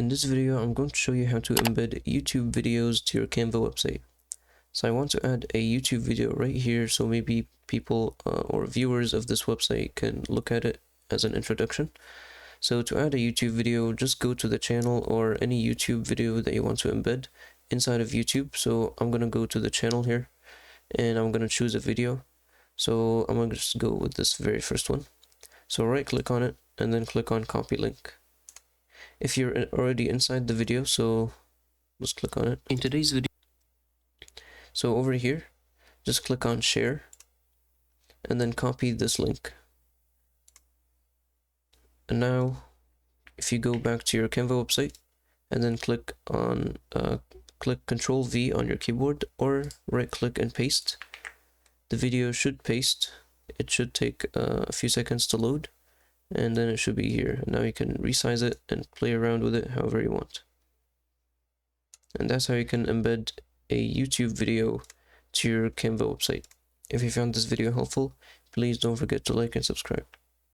In this video, I'm going to show you how to embed YouTube videos to your Canva website. So I want to add a YouTube video right here so maybe people or viewers of this website can look at it as an introduction. So to add a YouTube video, just go to the channel or any YouTube video that you want to embed inside of YouTube. So I'm going to go to the channel here and I'm going to choose a video. So I'm going to just go with this very first one. So right click on it and then click on copy link. If you're already inside the video, so let's click on it. In today's video, so over here, just click on share and then copy this link. And now if you go back to your Canva website and then click on click Ctrl V on your keyboard or right click and paste, the video should paste. It should take a few seconds to load, and then it should be here. Now you can resize it and play around with it however you want. And that's how you can embed a YouTube video to your Canva website. If you found this video helpful, please don't forget to like and subscribe.